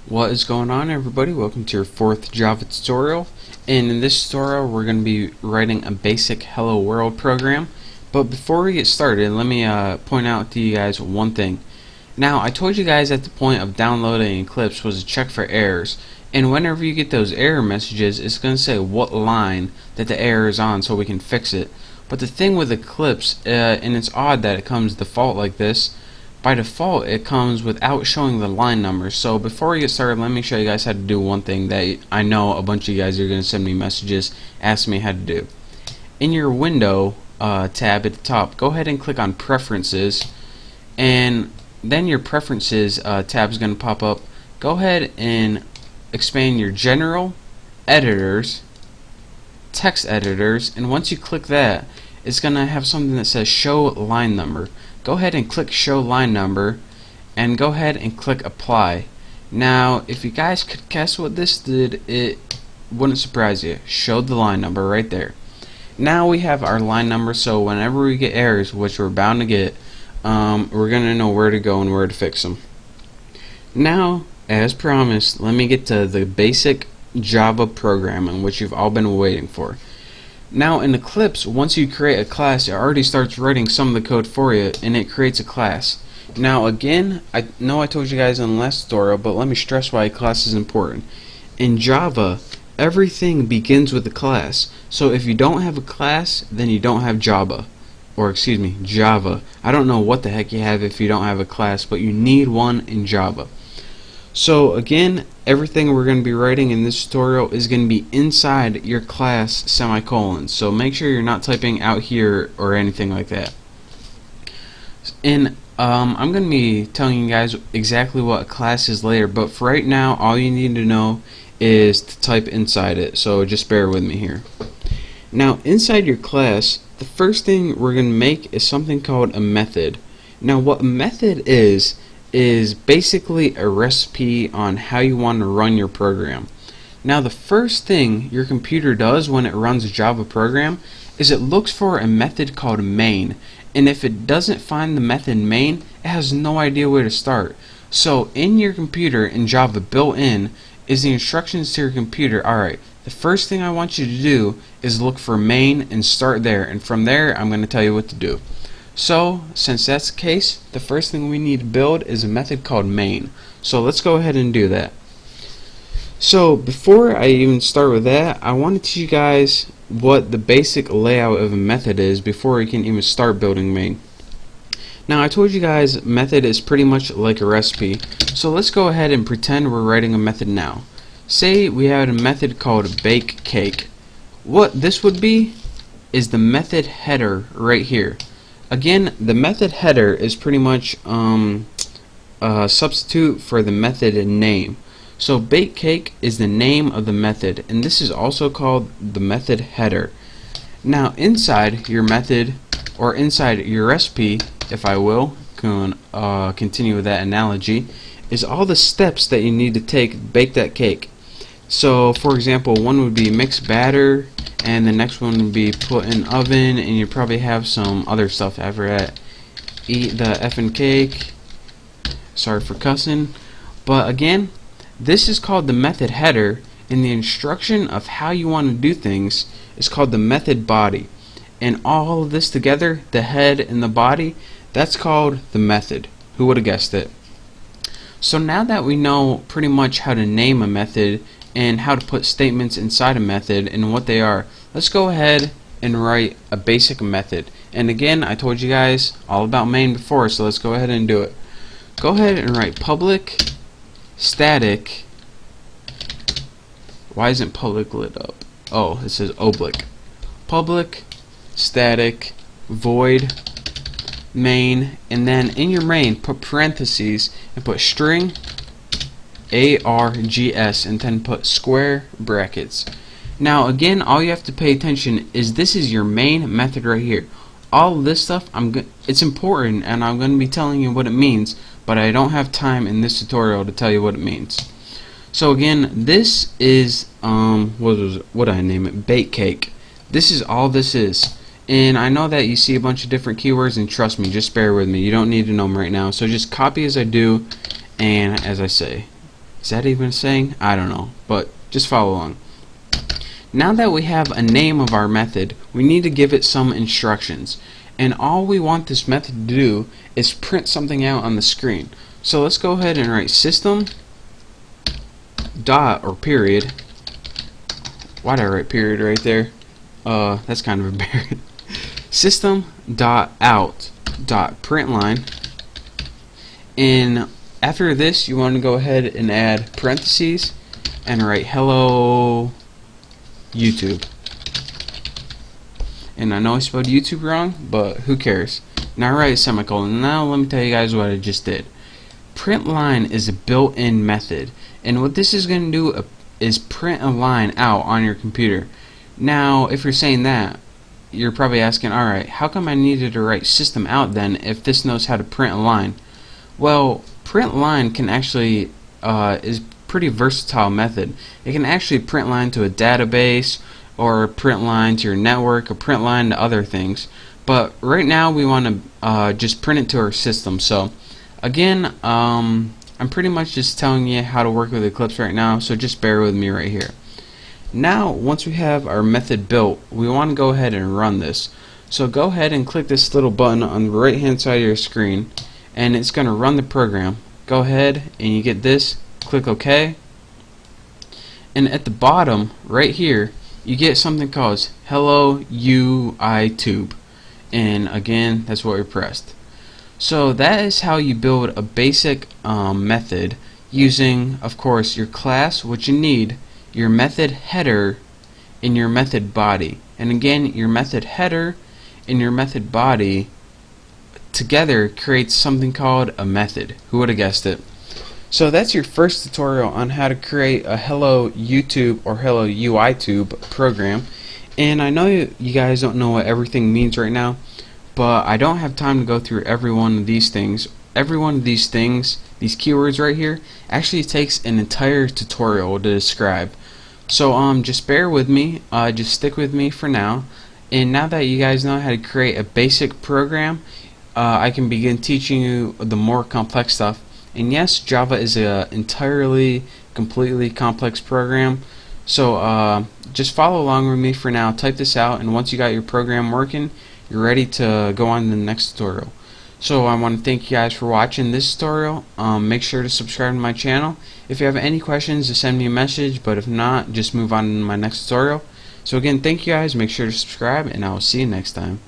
What is going on, everybody? Welcome to your fourth Java tutorial, and in this tutorial we're going to be writing a basic hello world program. But before we get started, let me point out to you guys one thing. Now, I told you guys at the point of downloading Eclipse was to check for errors, and whenever you get those error messages, it's going to say what line that the error is on so we can fix it. But the thing with Eclipse, and it's odd that it comes default like this, by default it comes without showing the line number. So before we get started, let me show you guys how to do one thing that I know a bunch of you guys are going to send me messages asking me how to do. In your window tab at the top, go ahead and click on preferences, and then your preferences tab is going to pop up. Go ahead and expand your general, editors, text editors, and once you click that, it's going to have something that says show line number. Go ahead and click show line number and go ahead and click apply. Now, if you guys could guess what this did, it wouldn't surprise you. Showed the line number right there. Now we have our line number, so whenever we get errors, which we're bound to get, we're going to know where to go and where to fix them. Now, as promised, let me get to the basic Java programming, which you've all been waiting for. Now in Eclipse, once you create a class, it already starts writing some of the code for you, and it creates a class. Now again, I know I told you guys in the last tutorial, but let me stress why a class is important. In Java, everything begins with a class. So if you don't have a class, then you don't have Java. Or excuse me, Java. I don't know what the heck you have if you don't have a class, but you need one in Java. So again, everything we're going to be writing in this tutorial is going to be inside your class semicolon. So make sure you're not typing out here or anything like that. And I'm going to be telling you guys exactly what a class is later, but for right now, all you need to know is to type inside it. So just bear with me here. Now, inside your class, the first thing we're going to make is something called a method. Now, what a method is basically a recipe on how you want to run your program. Now, the first thing your computer does when it runs a Java program is it looks for a method called main, and if it doesn't find the method main, it has no idea where to start. So in your computer, in Java, built in is the instructions to your computer. Alright, the first thing I want you to do is look for main and start there, and from there I'm going to tell you what to do. So, since that's the case, the first thing we need to build is a method called main. So let's go ahead and do that. So before I even start with that, I want to teach you guys what the basic layout of a method is before we can even start building main. Now, I told you guys method is pretty much like a recipe. So let's go ahead and pretend we're writing a method now. Say we had a method called bake cake. What this would be is the method header right here. Again, the method header is pretty much a substitute for the method name. So bake cake is the name of the method, and this is also called the method header. Now inside your method, or inside your recipe, if I will continue with that analogy, is all the steps that you need to take to bake that cake. So for example, one would be mix batter, and the next one would be put in oven, and you probably have some other stuff after that. Eat the effing cake. Sorry for cussing. But again, this is called the method header, and the instruction of how you want to do things is called the method body. And all of this together, the head and the body, that's called the method. Who would have guessed it? So now that we know pretty much how to name a method and how to put statements inside a method and what they are, let's go ahead and write a basic method. And again, I told you guys all about main before, so let's go ahead and do it. Go ahead and write public static. Why isn't public lit up? Oh, it says oblique. Public static void main, and then in your main put parentheses and put string args, and then put square brackets. Now again, all you have to pay attention is this is your main method right here. All this stuff, it's important, and I'm going to be telling you what it means, but I don't have time in this tutorial to tell you what it means. So again, this is what did I name it? Bake cake. This is all this is. And I know that you see a bunch of different keywords, and trust me, just bear with me. You don't need to know them right now. So just copy as I do and as I say. Is that even a saying? I don't know, but just follow along. Now that we have a name of our method, we need to give it some instructions. And all we want this method to do is print something out on the screen. So let's go ahead and write system dot or period. Why'd I write period right there? That's kind of embarrassing. System dot out dot println, and after this you want to go ahead and add parentheses and write hello YouTube. And I know I spelled YouTube wrong, but who cares? Now write a semicolon. Now let me tell you guys what I just did. Println is a built-in method, and what this is going to do is print a line out on your computer. Now if you're saying that, you're probably asking, alright, how come I needed to write system out then if this knows how to print a line? Well, print line can actually is pretty versatile method. It can actually print line to a database, or print line to your network, or print line to other things. But right now we want to just print it to our system. So again, I'm pretty much just telling you how to work with Eclipse right now, so just bear with me right here. Now once we have our method built, we want to go ahead and run this. So go ahead and click this little button on the right hand side of your screen, and it's going to run the program. Go ahead and you get this, click OK, and at the bottom right here you get something called hello YouTube, and again that's what we pressed. So that is how you build a basic method using, of course, your class, what you need, your method header, and your method body. And again, your method header and your method body together creates something called a method. Who would have guessed it? So that's your first tutorial on how to create a hello YouTube or hello UITube program. And I know you guys don't know what everything means right now, but I don't have time to go through every one of these things. Every one of these things, these keywords right here, actually takes an entire tutorial to describe. So just bear with me, just stick with me for now, and now that you guys know how to create a basic program, I can begin teaching you the more complex stuff. And yes, Java is a entirely, completely complex program. So just follow along with me for now, type this out, and once you got your program working, you're ready to go on to the next tutorial. So I want to thank you guys for watching this tutorial. Make sure to subscribe to my channel. If you have any questions, just send me a message, but if not, just move on to my next tutorial. So again, thank you guys, make sure to subscribe, and I will see you next time.